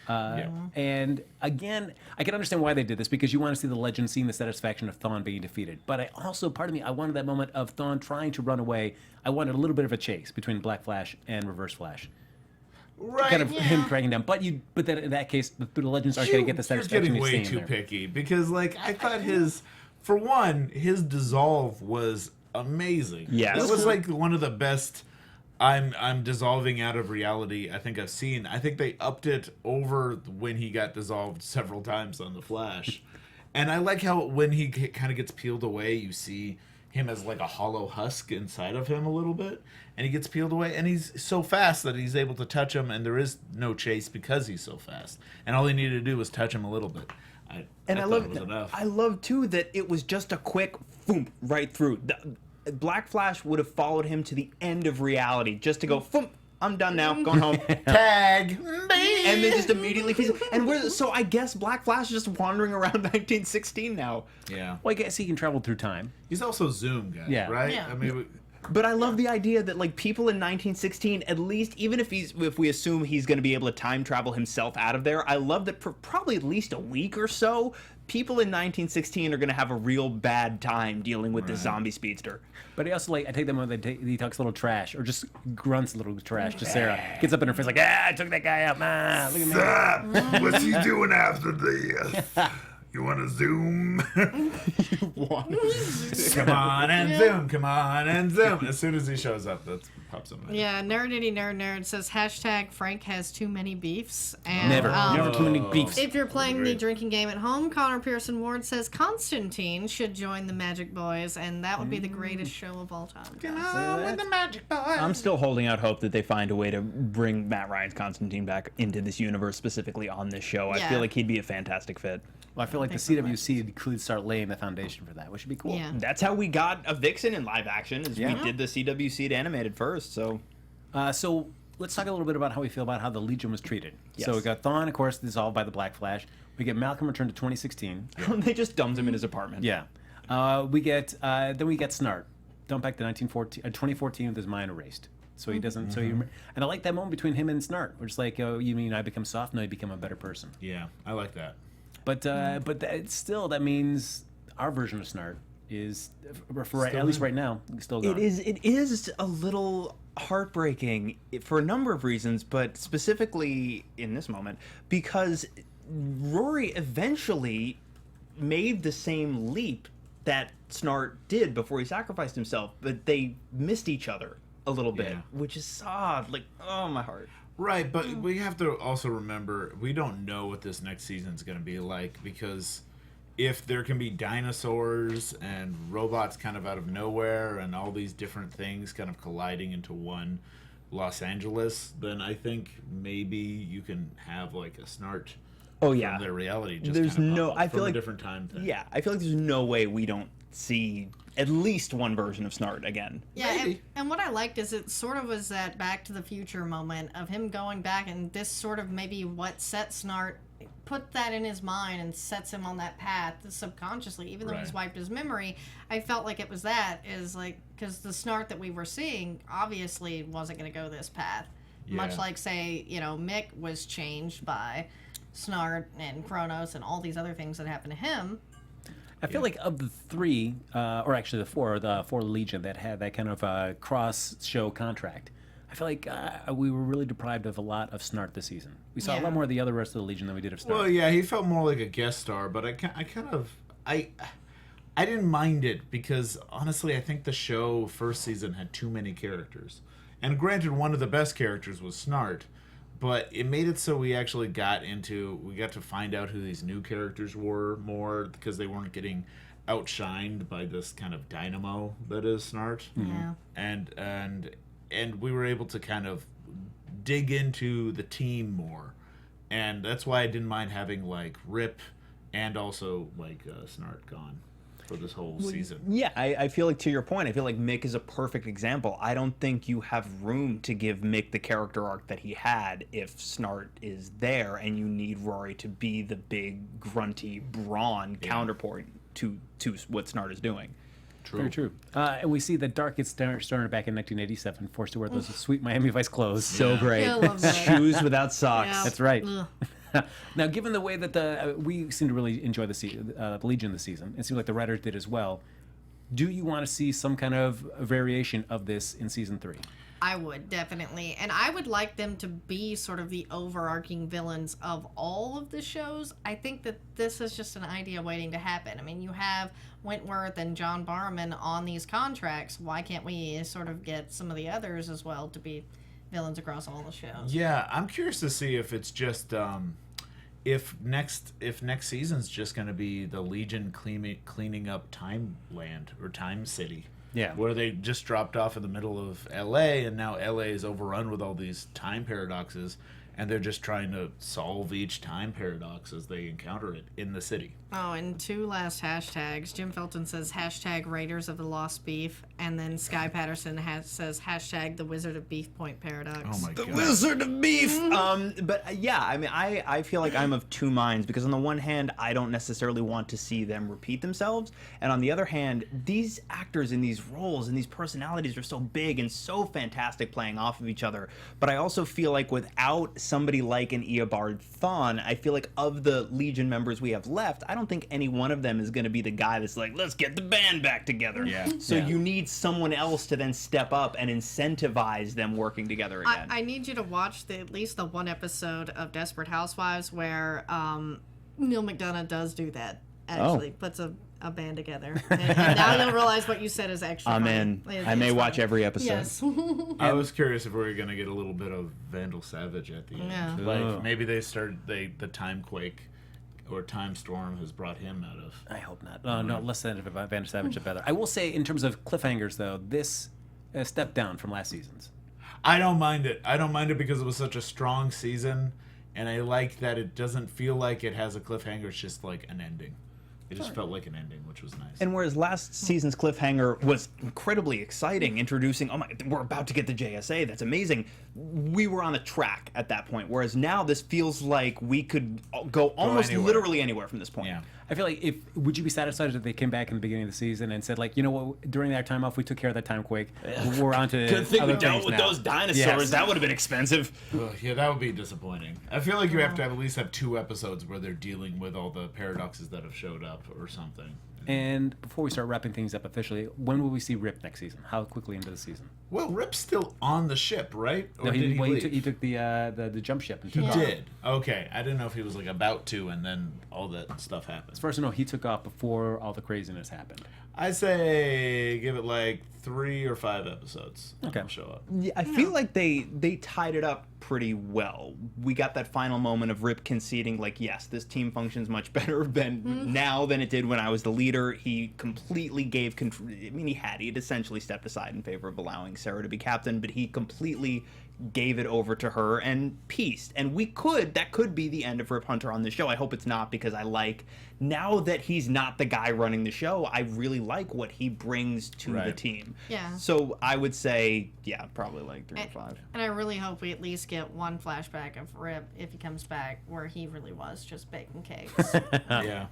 And again, I can understand why they did this because you want to see the legend, seeing the satisfaction of Thawne being defeated. But I also, part of me, I wanted that moment of Thawne trying to run away. I wanted a little bit of a chase between Black Flash and Reverse Flash. Right. Kind of him dragging down. But then in that case, the legends aren't going to get the satisfaction You're of getting way seeing too there. picky because, like, I thought for one, his dissolve was amazing. Yes. That was like one of the best. I'm dissolving out of reality I think I've seen. I think they upped it over when he got dissolved several times on the Flash, and I like how when he kind of gets peeled away, you see him as like a hollow husk inside of him a little bit, and he gets peeled away, and he's so fast that he's able to touch him, and there is no chase because he's so fast, and all he needed to do was touch him a little bit. I thought it was enough. I love too that it was just a quick boom right through. Black Flash would have followed him to the end of reality just to go, boom, I'm done now, going home. Tag me. And then just immediately so I guess Black Flash is just wandering around 1916 now. Yeah. Well, I guess he can travel through time. He's also Zoom guy, Yeah. right? Yeah. I mean, But I love the idea that like people in 1916, at least even if we assume he's going to be able to time travel himself out of there, I love that for probably at least a week or so, people in 1916 are going to have a real bad time dealing with this zombie speedster. But he also, I take that moment that he talks a little trash, or just grunts a little trash to Sarah. Gets up in her face like, I took that guy out. Look at me. Stop! What's he doing after this? You want to zoom? What? Come on and zoom. Come on and zoom. As soon as he shows up, that pops in my head. Yeah, Nerdity Nerd says hashtag Frank has too many beefs. And, Never too many beefs. If you're playing the Agreed. drinking game at home, Connor Pearson Ward says Constantine should join the Magic Boys, and that would be the greatest show of all time. With the magic boy. I'm still holding out hope that they find a way to bring Matt Ryan's Constantine back into this universe, specifically on this show. I Yeah. feel like he'd be a fantastic fit. Well, I feel like the Thanks so much. CWC could start laying the foundation for that, which would be cool. Yeah. That's how we got a Vixen in live action, is Yeah. we did the CWC to animated first, so... So let's talk a little bit about how we feel about how the Legion was treated. Yes. So we got Thawne, of course, dissolved by the Black Flash. We get Malcolm returned to 2016. they just dumped him in his apartment. Yeah. Then we get Snart, dumped back to 2014 with his mind erased. So he doesn't. So and I like that moment between him and Snart, where it's like, oh, you mean I become soft? No, you become a better person. Yeah, I like that. But still, that means our version of Snart is, at least right now, still gone. It is a little heartbreaking for a number of reasons, but specifically in this moment, because Rory eventually made the same leap that Snart did before he sacrificed himself, but they missed each other a little bit, Yeah. which is sad. Like, oh, my heart. Right, but we have to also remember we don't know what this next season's going to be like, because if there can be dinosaurs and robots kind of out of nowhere and all these different things kind of colliding into one Los Angeles, then I think maybe you can have like a Snart Oh, yeah. from their reality. Just There's kind of no- up I from feel a like- different time thing. Yeah, I feel like there's no way we don't see at least one version of Snart again. Yeah, and, Maybe. and what I liked is it sort of was that Back to the Future moment of him going back, and this sort of maybe what set Snart, put that in his mind and sets him on that path subconsciously, even though he's Right. wiped his memory. I felt like it was that, is like, because the Snart that we were seeing obviously wasn't going to go this path. Much Yeah. like, say, Mick was changed by Snart and Kronos and all these other things that happened to him. I feel like of the three, or actually the four Legion that had that kind of cross-show contract, I feel like we were really deprived of a lot of Snart this season. We saw a Yeah. lot more of the other rest of the Legion than we did of Snart. Well, yeah, he felt more like a guest star, but I didn't mind it because honestly, I think the show first season had too many characters. And granted, one of the best characters was Snart, but it made it so we got to find out who these new characters were more because they weren't getting outshined by this kind of dynamo that is Snart. Yeah. And we were able to kind of dig into the team more. And that's why I didn't mind having like Rip and also like Snart gone for this whole season. Yeah, I feel like, to your point, I feel like Mick is a perfect example. I don't think you have room to give Mick the character arc that he had if Snart is there, and you need Rory to be the big, grunty, brawn counterpoint to what Snart is doing. Very true. And we see that Dark gets started back in 1987, forced to wear those sweet Miami Vice clothes. So great. I love that. Shoes without socks. Yeah. That's right. Ugh. Now, given the way that we seem to really enjoy the Legion this season, it seems like the writers did as well. Do you want to see some kind of variation of this in season 3? I would, definitely. And I would like them to be sort of the overarching villains of all of the shows. I think that this is just an idea waiting to happen. I mean, you have Wentworth and John Barrowman on these contracts. Why can't we sort of get some of the others as well to be villains across all the shows? Yeah, I'm curious to see if it's just if next season's just going to be the Legion cleaning up Time Land or Time City. Yeah. Where they just dropped off in the middle of LA, and now LA is overrun with all these time paradoxes, and they're just trying to solve each time paradox as they encounter it in the city. Oh, and 2 last hashtags. Jim Felton says hashtag Raiders of the Lost Beef, and then Sky Patterson says hashtag the Wizard of Beef Point Paradox. Oh my god. Wizard of Beef. But yeah, I mean, I feel like I'm of two minds, because on the one hand, I don't necessarily want to see them repeat themselves, and on the other hand, these actors in these roles and these personalities are so big and so fantastic playing off of each other. But I also feel like without somebody like an Eobard Thawne, I feel like of the Legion members we have left, I don't think any one of them is going to be the guy that's like, let's get the band back together. Yeah. So you need someone else to then step up and incentivize them working together again. I need you to watch at least the one episode of Desperate Housewives where Neil McDonough does do that. Actually, puts a band together. And now you'll realize what you said is actually I'm funny. in. It's I may funny. watch every episode. Yes. I was curious if we were going to get a little bit of Vandal Savage at the end. Yeah. Like, maybe the Time Quake or Time Storm has brought him out of... I hope not. No, less than about Vandal Savage, the better. I will say, in terms of cliffhangers, though, this step down from last season's. I don't mind it. I don't mind it because it was such a strong season, and I like that it doesn't feel like it has a cliffhanger. It's just like an ending. It just felt like an ending, which was nice. And whereas last season's cliffhanger was incredibly exciting, introducing, we're about to get the JSA, that's amazing. We were on a track at that point. Whereas now this feels like we could go almost anywhere. literally anywhere from this point. Yeah. I feel like would you be satisfied if they came back in the beginning of the season and said, like, you know what, during that time off, we took care of that time quake. We're on to Good thing we other dealt things with now. those dinosaurs. Yes. That would have been expensive. Ugh, yeah, that would be disappointing. I feel like you have to at least have 2 episodes where they're dealing with all the paradoxes that have showed up or something. And before we start wrapping things up officially, when will we see Rip next season? How quickly into the season? Well, Rip's still on the ship, right? Or No, did he leave? he took the jump ship and took He off. did. Okay, I didn't know if he was like about to, and then all that stuff happened. As far as I know, he took off before all the craziness happened. I say give it like 3 or 5 episodes. Okay. He'll show up. Yeah, I feel like they tied it up pretty well. We got that final moment of Rip conceding, like, yes, this team functions much better now than it did when I was the leader. He completely gave control. I mean, he had essentially stepped aside in favor of allowing Sarah to be captain, but he completely gave it over to her and pieced. And that could be the end of Rip Hunter on the show. I hope it's not, because now that he's not the guy running the show, I really like what he brings to the team. Yeah. So I would say, yeah, probably like 3 or 5. And I really hope we at least get one flashback of Rip, if he comes back, where he really was just baking cakes. Yeah.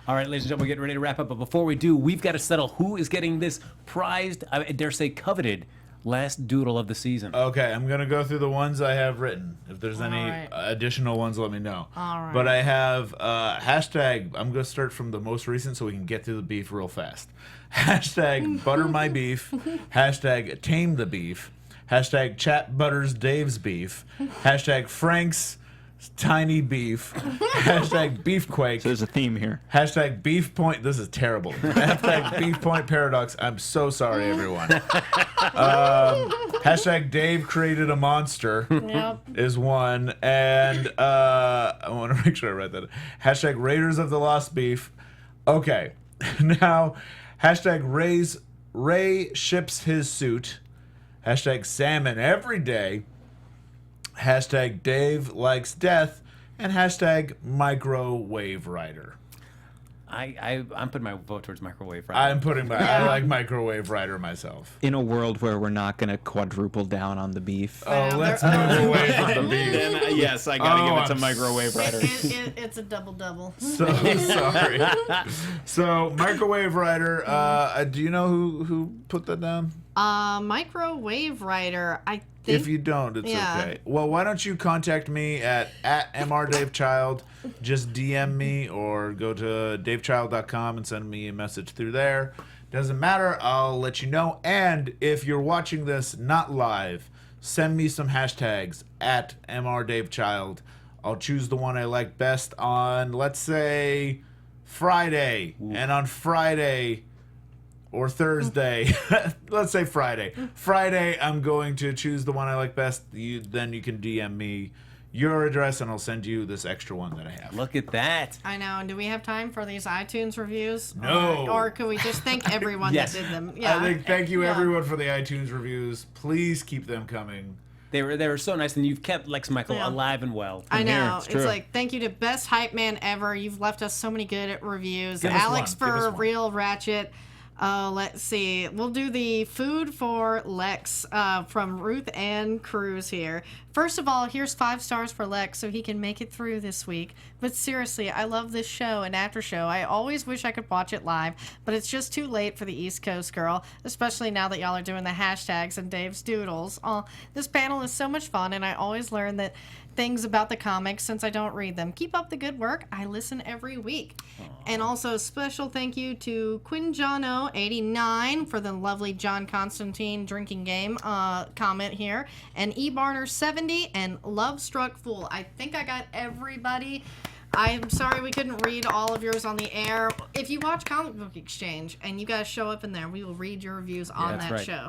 All right, ladies and gentlemen, we're getting ready to wrap up. But before we do, we've got to settle who is getting this prized, I dare say coveted, last doodle of the season. Okay, I'm gonna go through the ones I have written. If there's any right. additional ones, let me know. All right. But I have hashtag. I'm gonna start from the most recent so we can get through the beef real fast. Hashtag butter my beef. Hashtag tame the beef. Hashtag chat butters Dave's beef. Hashtag Frank's tiny beef. Hashtag beefquake. So there's a theme here. Hashtag beef point. This is terrible. Hashtag beef point paradox. I'm so sorry, everyone. Hashtag Dave created a monster Yep. is one. And I want to make sure I read that. Hashtag Raiders of the Lost Beef. Okay. Now, hashtag Ray ships his suit. Hashtag salmon every day. Hashtag Dave likes death, and hashtag microwave rider. I'm putting my vote towards microwave. Right? I like microwave rider myself. In a world where we're not going to quadruple down on the beef. Oh, let's move away from the beef. Then, yes, I got to give it to I'm Microwave Rider. It's a double-double. So sorry. So microwave rider. Do you know who put that down? Microwave Rider, I think. If you don't, it's Yeah. okay. Well, why don't you contact me at @mrdavechild. Just DM me or go to davechild.com and send me a message through there. Doesn't matter. I'll let you know. And if you're watching this not live, send me some hashtags at @mrdavechild. I'll choose the one I like best on, let's say, Friday. And on Friday or Thursday, let's say Friday. Friday, I'm going to choose the one I like best. Then you can DM me your address, and I'll send you this extra one that I have. Look at that. I know. And do we have time for these iTunes reviews? No. Or could we just thank everyone Yes. that did them? Yeah. I think thank you Yeah. everyone for the iTunes reviews. Please keep them coming. They were so nice, and you've kept Lex Michael Yeah. alive and well. I know. It's It's true. like, thank you to Best Hype Man Ever. You've left us so many good reviews. Give us Alex one. Give us for one. Real Ratchet. Let's see. We'll do the food for Lex from Ruth Ann Cruz here. First of all, here's 5 stars for Lex so he can make it through this week. But seriously, I love this show and after show. I always wish I could watch it live, but it's just too late for the East Coast girl, especially now that y'all are doing the hashtags and Dave's doodles. This panel is so much fun, and I always learn that things about the comics since I don't read them. Keep up the good work. I listen every week. And also special thank you to Quinjano89 for the lovely John Constantine drinking game comment here, and eBarner70 and Love Struck Fool. I think I got everybody. I'm sorry we couldn't read all of yours on the air. If you watch Comic Book Exchange and you guys show up in there, we will read your reviews on that's that right. show.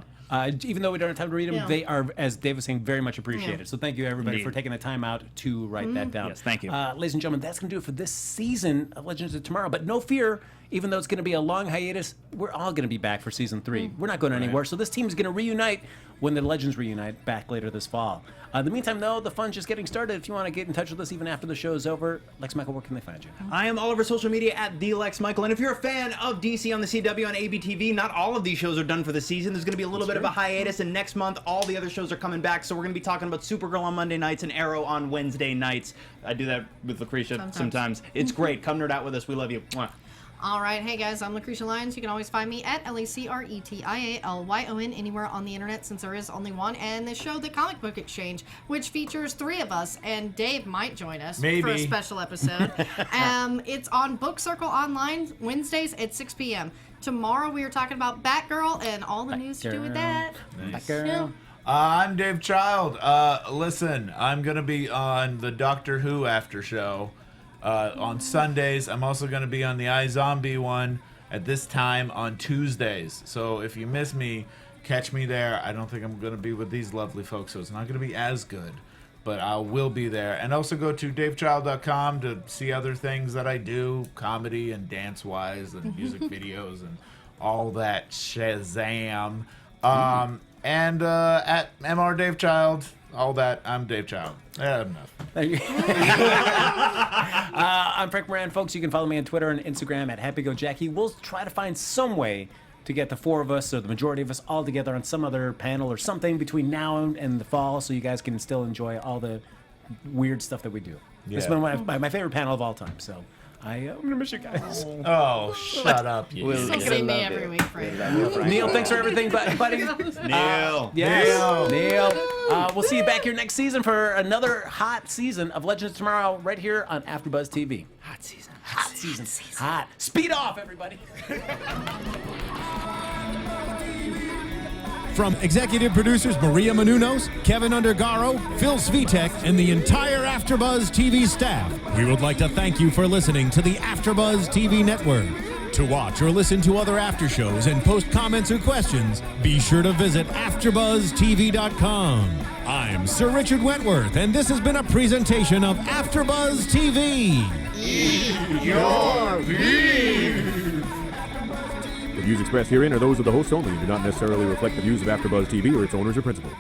Even though we don't have time to read them, Yeah. they are, as Dave was saying, very much appreciated. Yeah. So thank you, everybody, Indeed. for taking the time out to write that down. Yes, thank you. Ladies and gentlemen, that's going to do it for this season of Legends of Tomorrow. But no fear, even though it's going to be a long hiatus, we're all going to be back for season 3. We're not going anywhere. So this team is going to reunite when the Legends reunite back later this fall. In the meantime, though, the fun's just getting started. If you want to get in touch with us even after the show is over, Lex Michael, where can they find you? I am all over social media at the Lex Michael, and if you're a fan of DC on the CW on ABTV, not all of these shows are done for the season. There's going to be a little bit of a hiatus, and next month all the other shows are coming back. So we're going to be talking about Supergirl on Monday nights and Arrow on Wednesday nights. I do that with Lacretia sometimes. It's great. Come nerd out with us. We love you. Mwah. All right. Hey, guys, I'm Lacretia Lyon. You can always find me at LacretiaLyon anywhere on the internet, since there is only one. And the show, The Comic Book Exchange, which features 3 of us. And Dave might join us for a Maybe. special episode. It's on Book Circle Online, Wednesdays at 6 p.m. Tomorrow, we are talking about Batgirl and all the news to do with that. Batgirl. I'm Dave Child. Listen, I'm going to be on the Doctor Who after show on Sundays. I'm also going to be on the iZombie one at this time on Tuesdays. So if you miss me, catch me there. I don't think I'm going to be with these lovely folks, so it's not going to be as good. But I will be there. And also go to davechild.com to see other things that I do, comedy and dance-wise and music videos and all that shazam. And at MR Dave Child, all that. I'm Dave Child. Enough. I'm Frank Moran, folks. You can follow me on Twitter and Instagram at HappyGoJackie. We'll try to find some way to get the 4 of us, or the majority of us, all together on some other panel or something between now and the fall, so you guys can still enjoy all the weird stuff that we do. It's been my favorite panel of all time, so I'm going to miss you guys. Oh, shut up, you. Still see me every week, Frank. Neil, thanks for everything, buddy. Neil. Yes, Neil. We'll see you back here next season for another hot season of Legends Tomorrow right here on AfterBuzz TV. Hot season. Hot. Speed off, everybody. From executive producers Maria Menounos, Kevin Undergaro, Phil Svitek, and the entire AfterBuzz TV staff, we would like to thank you for listening to the AfterBuzz TV network. To watch or listen to other after shows and post comments or questions, be sure to visit AfterBuzzTV.com. I'm Sir Richard Wentworth, and this has been a presentation of AfterBuzz TV. The views expressed herein are those of the hosts only and do not necessarily reflect the views of AfterBuzz TV or its owners or principals.